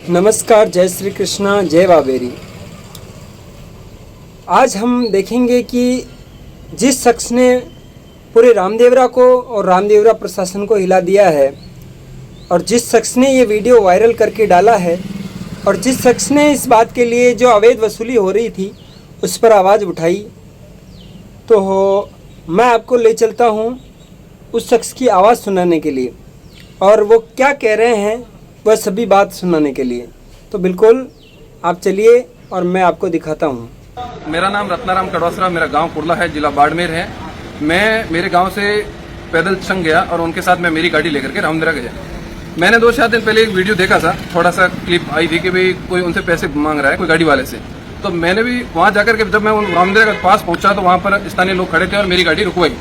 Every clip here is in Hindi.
नमस्कार, जय श्री कृष्णा, जय बाबेरी। आज हम देखेंगे कि जिस शख्स ने पूरे रामदेवरा को और रामदेवरा प्रशासन को हिला दिया है और जिस शख्स ने ये वीडियो वायरल करके डाला है और जिस शख्स ने इस बात के लिए जो अवैध वसूली हो रही थी उस पर आवाज़ उठाई, तो मैं आपको ले चलता हूँ उस शख्स की आवाज़ सुनाने के लिए और वो क्या कह रहे हैं वह सभी बात सुनाने के लिए। तो बिल्कुल आप चलिए और मैं आपको दिखाता हूँ। मेरा नाम रत्नाराम कड़वासरा, मेरा गांव कुर्ला है, जिला बाड़मेर है। मैं मेरे गांव से पैदल चंग गया और उनके साथ मैं मेरी गाड़ी लेकर के रामदेवरा गया। मैंने 2-4 दिन पहले एक वीडियो देखा था, थोड़ा सा क्लिप आई थी कि भाई कोई उनसे पैसे मांग रहा है कोई गाड़ी वाले से। तो मैंने भी वहाँ जाकर के जब मैं रामदेवरा के पास पहुंचा तो वहाँ पर स्थानीय लोग खड़े थे और मेरी गाड़ी रुकवाई।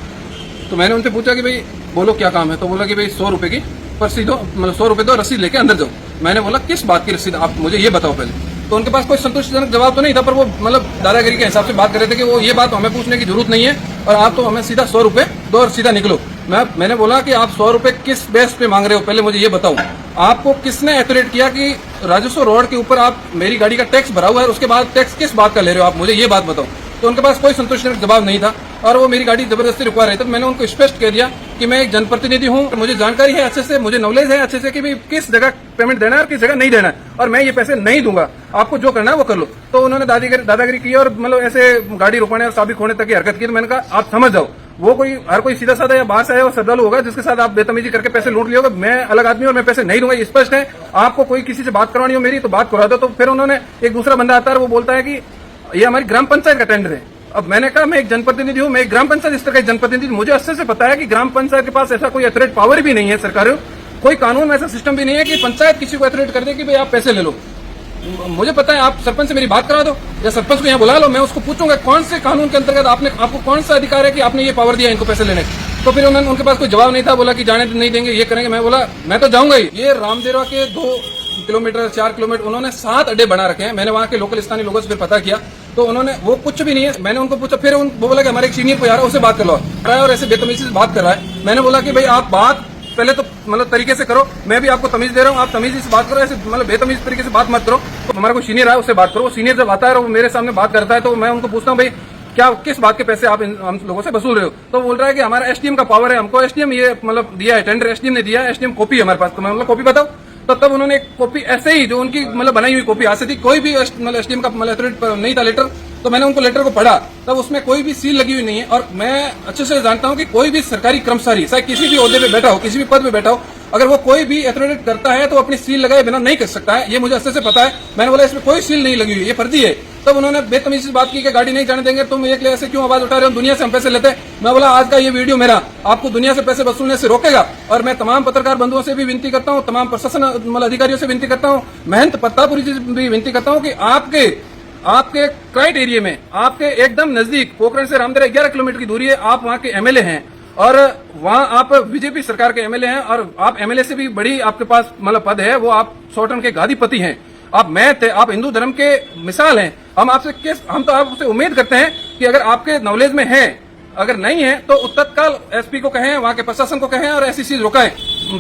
तो मैंने उनसे पूछा कि भाई बोलो क्या काम है। तो बोला कि भाई 100 रुपये की पर्ची दो, मतलब 100 रुपये दो, रसीद लेके अंदर जाओ। मैंने बोला किस बात की रसीद, आप मुझे ये बताओ पहले। तो उनके पास कोई संतुष्टिजनक जवाब तो नहीं था, पर वो मतलब दादागिरी के हिसाब से बात कर रहे थे कि वो ये बात हमें पूछने की जरूरत नहीं है और आप तो हमें सीधा 100 रुपये दो और सीधा निकलो। मैंने बोला कि आप 100 रुपये किस बेस पे मांग रहे हो, पहले मुझे ये बताओ। आपको किसने एथोरेट किया कि राजस्व रोड के ऊपर आप मेरी गाड़ी का टैक्स भरा हुआ है, उसके बाद टैक्स किस बात का ले रहे हो, आप मुझे ये बात बताओ। तो उनके पास कोई संतुष्टिजनक जवाब नहीं था और वो मेरी गाड़ी जबरदस्ती रुकवा रहे थे। तो मैंने उनको स्पष्ट कह दिया कि मैं एक जनप्रतिनिधि हूँ, मुझे जानकारी है अच्छे से, मुझे नॉलेज है अच्छे से कि भाई किस जगह पेमेंट देना है और किस जगह नहीं देना है, और मैं ये पैसे नहीं दूंगा, आपको जो करना है वो कर लो। तो उन्होंने दादागिरी की और मतलब ऐसे गाड़ी रुकवाने और साबित होने तक की हरकत की। तो मैंने कहा आप समझ जाओ, वो हर कोई सीधा साधा या बाहर से आया वो श्रद्धालु होगा जिसके साथ आप बेतमीजी करके पैसे लूट लियोगे। मैं अलग आदमी और मैं पैसे नहीं दूंगा, ये स्पष्ट है। आपको कोई किसी से बात करवानी हो मेरी तो बात करवा दो। तो फिर उन्होंने एक दूसरा बंदा आता है, वो बोलता है कि ये हमारी ग्राम पंचायत का टेंडर है। अब मैंने कहा मैं एक जनप्रतिनिधि हूँ, मैं एक ग्राम पंचायत स्तर का जनप्रतिनिधि, मुझे अच्छे से पता है कि ग्राम पंचायत के पास ऐसा कोई अथॉरिटी पावर भी नहीं है, सरकार कोई कानून में ऐसा सिस्टम भी नहीं है कि पंचायत किसी को अथॉरिटी कर दे कि भाई आप पैसे ले लो। मुझे पता है, आप सरपंच से मेरी बात करा दो या सरपंच को यहाँ बुला लो, मैं उसको पूछूंगा कौन से कानून के अंतर्गत आपको कौन सा अधिकार है कि आपने ये पावर दिया इनको पैसे लेने। तो फिर उनके पास कोई जवाब नहीं था, बोला कि जाने नहीं देंगे, ये करेंगे। मैं बोला मैं तो जाऊंगा ही। ये रामदेवरा के 2 किलोमीटर 4 किलोमीटर उन्होंने 7 अड्डे बना रखे हैं। मैंने वहाँ के लोकल स्थानीय लोगों से फिर पता किया तो उन्होंने वो कुछ भी नहीं है। मैंने उनको पूछा, फिर वो बोला कि हमारे एक सीनियर को यार उससे बात कर लो और ऐसे बेतमीजी से बात कर रहा है। मैंने बोला कि भाई आप बात पहले तो मतलब तरीके से करो, मैं भी आपको तमीज दे रहा हूँ, आप तमीजी से बात करो, ऐसे मतलब बेतमीज तरीके से बात मत करो। तो हमारा कोई सीनियर है उससे बात करो। वो सीनियर जब आता है और वो मेरे सामने बात करता है तो मैं उनको पूछता हूँ भाई क्या किस बात के पैसे आप हम लोगों से वसूल रहे हो। तो बोल रहा है कि हमारा एसडीएम का पावर है, हमको एसडीएम ये मतलब दिया है, टेंडर एसडीएम ने दिया है, एसडीएम कॉपी है हमारे पास। तो मैं मतलब कॉपी बताओ। तो तब उन्होंने एक कॉपी ऐसे ही जो उनकी मतलब बनाई हुई कॉपी हाथ से थी, कोई भी मतलब एसडीएम का मतलब नहीं था लेटर। तो मैंने उनको लेटर को पढ़ा, तब उसमें कोई भी सील लगी हुई नहीं है। और मैं अच्छे से जानता हूं कि कोई भी सरकारी कर्मचारी चाहे किसी भी ओहदे पे बैठा हो, किसी भी पद पे बैठा हो, अगर वो कोई भी अथॉरिटी करता है तो अपनी सील लगाए बिना नहीं कर सकता है, ये मुझे अच्छे से पता है। मैंने बोला इसमें कोई सील नहीं लगी हुई, ये फर्जी है। तब उन्होंने बेतमीजी से बात की कि गाड़ी नहीं जाने देंगे, तुम एक ऐसे क्यों आवाज उठा रहे हो, दुनिया से हम पैसे लेते हैं। मैं बोला आज का ये वीडियो मेरा आपको दुनिया से पैसे वसूलने से रोकेगा। और मैं तमाम पत्रकार बंधुओं से भी विनती करता हूँ, तमाम प्रशासन मतलब अधिकारियों से विनती करता हूँ, महंत पत्तापुरी जी से भी विनती करता हूँ कि आपके क्राइट एरिया में, आपके एकदम नजदीक पोखरण से रामदेवरा 11 किलोमीटर की दूरी है, आप वहाँ के एमएलए हैं और वहाँ आप बीजेपी सरकार के एमएलए हैं और आप एमएलए से भी बड़ी आपके पास मतलब पद है, वो आप 100 टन के गादीपति हैं, आप मैथ है, आप हिंदू धर्म के मिसाल हैं। हम तो आपसे उम्मीद करते हैं कि अगर आपके नॉलेज में है, अगर नहीं है तो तत्काल एसपी को कहें, वहाँ के प्रशासन को कहें और ऐसी चीज रोकाएं।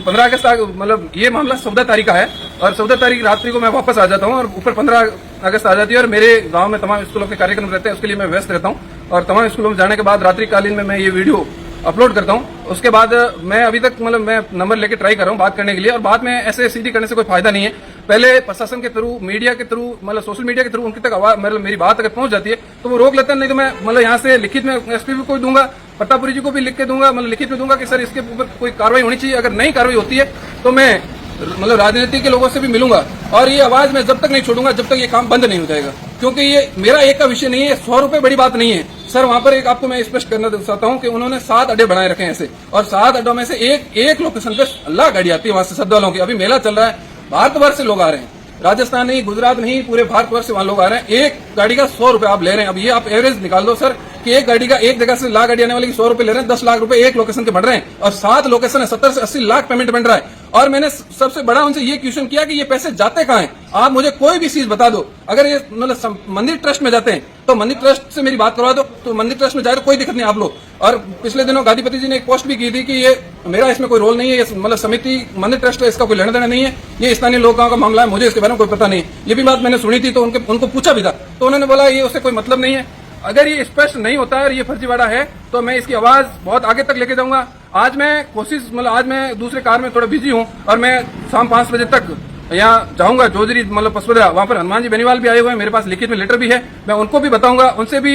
15 अगस्त मतलब ये मामला 14 तारीख का है और 14 तारीख रात्रि को मैं वापस आ जाता हूँ और ऊपर 15 अगस्त आ जाती है और मेरे गांव में तमाम स्कूलों के कार्यक्रम रहते हैं, उसके लिए मैं व्यस्त रहता हूँ। और तमाम स्कूलों में जाने के बाद रात्रिकालीन में मैं ये वीडियो अपलोड करता हूँ। उसके बाद मैं अभी तक मतलब मैं नंबर लेके ट्राई कर रहा हूँ बात करने के लिए, और बाद में ऐसे सीधी करने से कोई फायदा नहीं है। पहले प्रशासन के थ्रू, मीडिया के थ्रू, मतलब सोशल मीडिया के थ्रू उनकी तक आवाज मतलब मेरी बात अगर पहुंच जाती है तो वो रोक लेते हैं, नहीं तो मैं मतलब यहाँ से लिखित में एसपी को दूंगा, पट्टापुरी जी को भी लिख के दूंगा, मतलब लिखित में दूंगा कि सर इसके ऊपर कोई कार्रवाई होनी चाहिए। अगर नहीं कार्रवाई होती है तो मैं मतलब राजनीति के लोगों से भी मिलूंगा और ये आवाज मैं जब तक नहीं छोड़ूंगा जब तक ये काम बंद नहीं हो जाएगा, क्योंकि ये मेरा एक का विषय नहीं है। 100 रुपए बड़ी बात नहीं है सर। वहां पर एक आपको मैं स्पष्ट करना चाहता हूं कि उन्होंने 7 अड्डे बनाए रखे हैं ऐसे, और 7 अड्डों में से एक लोकेशन पे अल्लाह गाड़ी आती है वहां से श्रद्धालुओं की। अभी मेला चल रहा है, भारत से लोग आ रहे हैं, राजस्थान नहीं, गुजरात नहीं, पूरे भारतवर्ष से वहां लोग आ रहे हैं। एक गाड़ी का 100 रुपए आप ले रहे हैं। अब ये आप एवरेज निकाल दो सर कि एक गाड़ी का एक जगह से लाख गाड़ी आने वाली 100 रुपए ले रहे हैं, 10 लाख रुपए एक लोकेशन के बढ़ रहे हैं और 7 लोकेशन है, 70 से 80 लाख पेमेंट बन रहा है। और मैंने सबसे बड़ा उनसे ये क्वेश्चन किया कि ये पैसे जाते कहाँ हैं, आप मुझे कोई भी चीज बता दो। अगर ये मतलब मंदिर ट्रस्ट में जाते हैं तो मंदिर ट्रस्ट से मेरी बात करवा दो, तो मंदिर ट्रस्ट में जाए तो कोई दिक्कत नहीं आप लोग। और पिछले दिनों गादीपति जी ने एक पोस्ट भी की थी कि ये मेरा इसमें कोई रोल नहीं है, ये मतलब समिति मंदिर ट्रस्ट है, इसका कोई लेना देना नहीं है, ये स्थानीय लोगों का मामला है, मुझे इसके बारे में कोई पता नहीं। ये भी बात मैंने सुनी थी, तो उनको पूछा भी था, तो उन्होंने बोला ये उससे कोई मतलब नहीं है। अगर ये स्पष्ट नहीं होता है और ये फर्जीवाड़ा है तो मैं इसकी आवाज बहुत आगे तक लेके जाऊंगा। आज मैं दूसरे कार में थोड़ा बिजी हूँ और मैं शाम 5 बजे तक यहाँ जाऊंगा जोजरी मतलब पसपदरा, वहां पर हनुमान जी बेनीवाल भी आए हुए हैं, मेरे पास लिखित में लेटर भी है, मैं उनको भी बताऊंगा, उनसे भी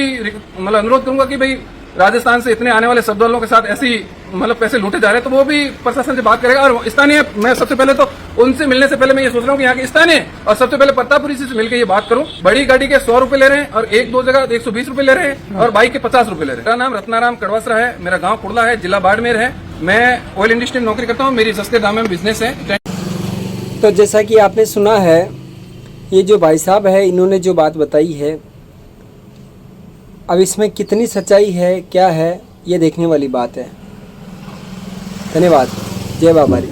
मतलब अनुरोध करूंगा कि भाई राजस्थान से इतने आने वाले शब्द वालों के साथ ऐसी मतलब पैसे लूटे जा रहे हैं, तो वो भी प्रशासन से बात करेगा। और स्थानीय मैं सबसे पहले तो उनसे मिलने से पहले मैं ये सोच रहा हूँ कि यहाँ के स्थानीय और सबसे पहले प्रतापपुरी से मिलकर ये बात करूँ। बड़ी गाड़ी के 100 रुपए ले रहे हैं और 1-2 जगह 120 रुपए ले रहे हैं और बाइक के 50 रुपए ले रहे हैं। मेरा नाम रत्नाराम कड़वासरा है, मेरा गाँव कुर्ला है, जिला बाड़मेर है, मैं ऑयल इंडस्ट्री में नौकरी करता हूँ, मेरी सस्ते दाम में बिजनेस है। तो जैसा कि आपने सुना है, ये जो भाई साहब है इन्होंने जो बात बताई है, अब इसमें कितनी सच्चाई है क्या है ये देखने वाली बात है। धन्यवाद। जय बाबा री।